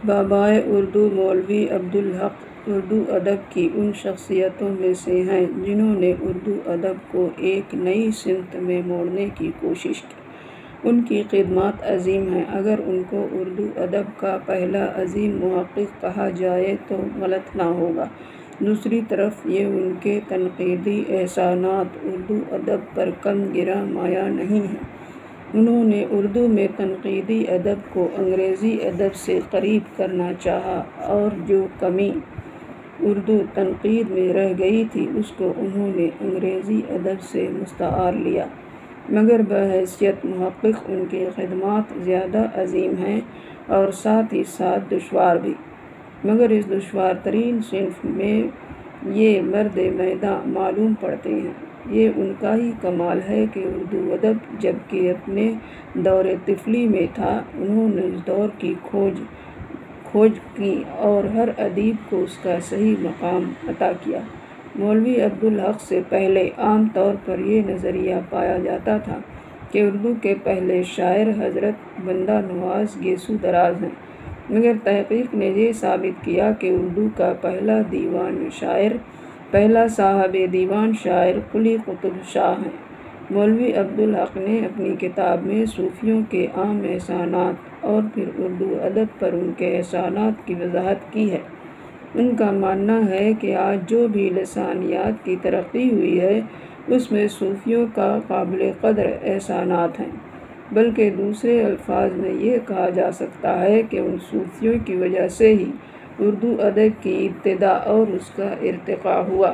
بابائے اردو مولوی عبدالحق اردو ادب کی ان شخصیتوں میں سے ہیں جنہوں نے اردو ادب کو ایک نئی سمت میں موڑنے کی کوشش کی۔ ان کی خدمات عظیم ہیں۔ اگر ان کو اردو ادب کا پہلا عظیم محقق کہا جائے تو غلط نہ ہوگا۔ دوسری طرف یہ ان کے تنقیدی احسانات اردو ادب پر کم گرا مایہ نہیں ہیں۔ انہوں نے اردو میں تنقیدی ادب کو انگریزی ادب سے قریب کرنا چاہا اور جو کمی اردو تنقید میں رہ گئی تھی اس کو انہوں نے انگریزی ادب سے مستعار لیا، مگر بحیثیت محقق ان کی خدمات زیادہ عظیم ہیں اور ساتھ ہی ساتھ دشوار بھی، مگر اس دشوار ترین صنف میں یہ مرد میداں معلوم پڑتے ہیں۔ یہ ان کا ہی کمال ہے کہ اردو ادب جبکہ اپنے دور طفلی میں تھا، انہوں نے اس دور کی کھوج کی اور ہر ادیب کو اس کا صحیح مقام عطا کیا۔ مولوی عبدالحق سے پہلے عام طور پر یہ نظریہ پایا جاتا تھا کہ اردو کے پہلے شاعر حضرت بندہ نواز گیسو دراز ہیں، مگر تحقیق نے یہ ثابت کیا کہ اردو کا پہلا صاحب دیوان شاعر قلی قطب شاہ ہیں۔ مولوی عبدالحق نے اپنی کتاب میں صوفیوں کے عام احسانات اور پھر اردو ادب پر ان کے احسانات کی وضاحت کی ہے۔ ان کا ماننا ہے کہ آج جو بھی لسانیات کی ترقی ہوئی ہے اس میں صوفیوں کا قابل قدر احسانات ہیں، بلکہ دوسرے الفاظ میں یہ کہا جا سکتا ہے کہ ان صوفیوں کی وجہ سے ہی اردو ادب کی ابتدا اور اس کا ارتقاء ہوا۔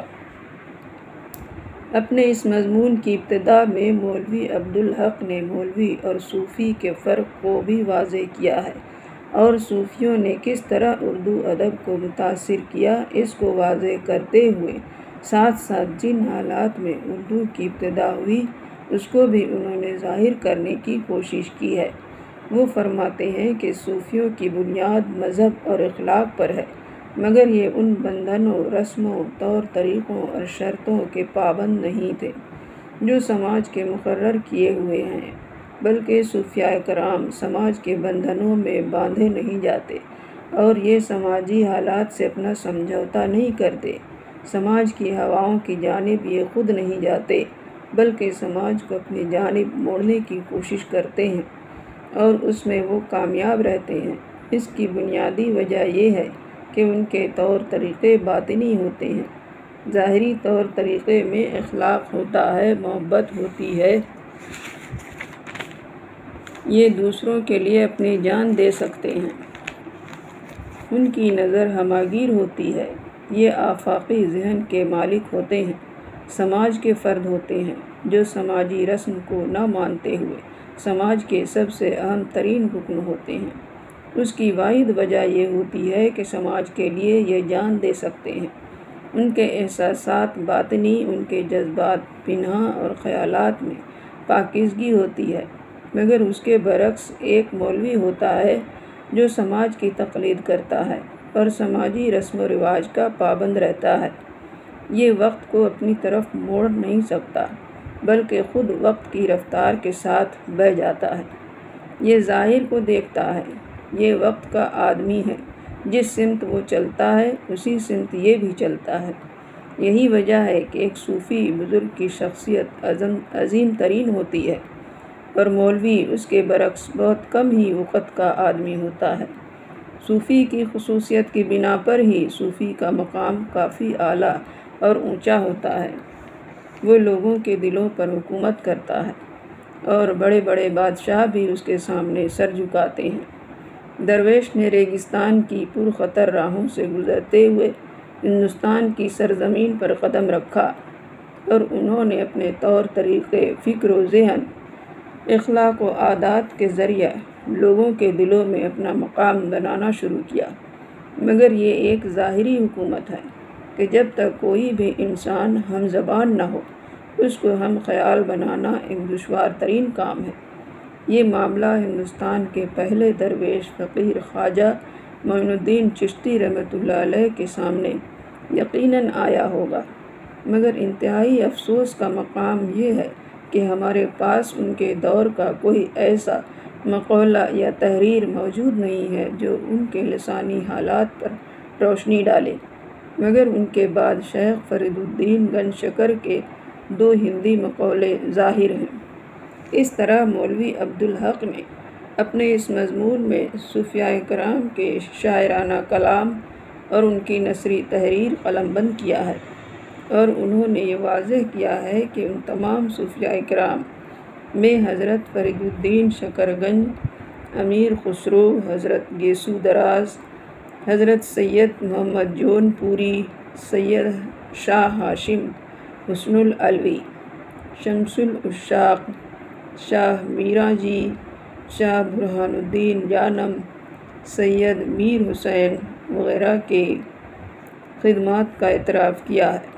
اپنے اس مضمون کی ابتدا میں مولوی عبدالحق نے مولوی اور صوفی کے فرق کو بھی واضح کیا ہے اور صوفیوں نے کس طرح اردو ادب کو متاثر کیا اس کو واضح کرتے ہوئے ساتھ ساتھ جن حالات میں اردو کی ابتدا ہوئی اس کو بھی انہوں نے ظاہر کرنے کی کوشش کی ہے۔ وہ فرماتے ہیں کہ صوفیوں کی بنیاد مذہب اور اخلاق پر ہے، مگر یہ ان بندھنوں، رسموں، طور طریقوں اور شرطوں کے پابند نہیں تھے جو سماج کے مقرر کیے ہوئے ہیں، بلکہ صوفیاء کرام سماج کے بندھنوں میں باندھے نہیں جاتے اور یہ سماجی حالات سے اپنا سمجھوتا نہیں کرتے۔ سماج کی ہواؤں کی جانب یہ خود نہیں جاتے بلکہ سماج کو اپنی جانب موڑنے کی کوشش کرتے ہیں اور اس میں وہ کامیاب رہتے ہیں۔ اس کی بنیادی وجہ یہ ہے کہ ان کے طور طریقے باطنی ہوتے ہیں۔ ظاہری طور طریقے میں اخلاق ہوتا ہے، محبت ہوتی ہے، یہ دوسروں کے لیے اپنی جان دے سکتے ہیں، ان کی نظر ہماگیر ہوتی ہے، یہ آفاقی ذہن کے مالک ہوتے ہیں، سماج کے فرد ہوتے ہیں جو سماجی رسم کو نہ مانتے ہوئے سماج کے سب سے اہم ترین رکن ہوتے ہیں۔ اس کی واحد وجہ یہ ہوتی ہے کہ سماج کے لیے یہ جان دے سکتے ہیں۔ ان کے احساسات باطنی، ان کے جذبات پنہاں اور خیالات میں پاکیزگی ہوتی ہے، مگر اس کے برعکس ایک مولوی ہوتا ہے جو سماج کی تقلید کرتا ہے اور سماجی رسم و رواج کا پابند رہتا ہے۔ یہ وقت کو اپنی طرف موڑ نہیں سکتا بلکہ خود وقت کی رفتار کے ساتھ بہہ جاتا ہے۔ یہ ظاہر کو دیکھتا ہے، یہ وقت کا آدمی ہے، جس سمت وہ چلتا ہے اسی سمت یہ بھی چلتا ہے۔ یہی وجہ ہے کہ ایک صوفی بزرگ کی شخصیت عظیم ترین ہوتی ہے اور مولوی اس کے برعکس بہت کم ہی وقت کا آدمی ہوتا ہے۔ صوفی کی خصوصیت کی بنا پر ہی صوفی کا مقام کافی اعلیٰ اور اونچا ہوتا ہے۔ وہ لوگوں کے دلوں پر حکومت کرتا ہے اور بڑے بڑے بادشاہ بھی اس کے سامنے سر جھکاتے ہیں۔ درویش نے ریگستان کی پرخطر راہوں سے گزرتے ہوئے ہندوستان کی سرزمین پر قدم رکھا اور انہوں نے اپنے طور طریقے، فکر و ذہن، اخلاق و عادات کے ذریعے لوگوں کے دلوں میں اپنا مقام بنانا شروع کیا، مگر یہ ایک ظاہری حکومت ہے کہ جب تک کوئی بھی انسان ہم زبان نہ ہو اس کو ہم خیال بنانا ایک دشوار ترین کام ہے۔ یہ معاملہ ہندوستان کے پہلے درویش فقیر خواجہ معین الدین چشتی رحمۃ اللہ علیہ کے سامنے یقیناً آیا ہوگا، مگر انتہائی افسوس کا مقام یہ ہے کہ ہمارے پاس ان کے دور کا کوئی ایسا مقولہ یا تحریر موجود نہیں ہے جو ان کے لسانی حالات پر روشنی ڈالے، مگر ان کے بعد شیخ فرید الدین گنج شکر کے 2 ہندی مقولے ظاہر ہیں۔ اس طرح مولوی عبدالحق نے اپنے اس مضمون میں صوفیاء کرام کے شاعرانہ کلام اور ان کی نثری تحریر قلم بند کیا ہے، اور انہوں نے یہ واضح کیا ہے کہ ان تمام صوفیاء کرام میں حضرت فرید الدین شکر گنج، امیر خسرو، حضرت گیسو دراز، حضرت سید محمد جون پوری، سید شاہ ہاشم حسن العلوی، شمس العشاق شاہ میرا جی، شاہ برہان الدین جانم، سید میر حسین وغیرہ کے خدمات کا اعتراف کیا ہے۔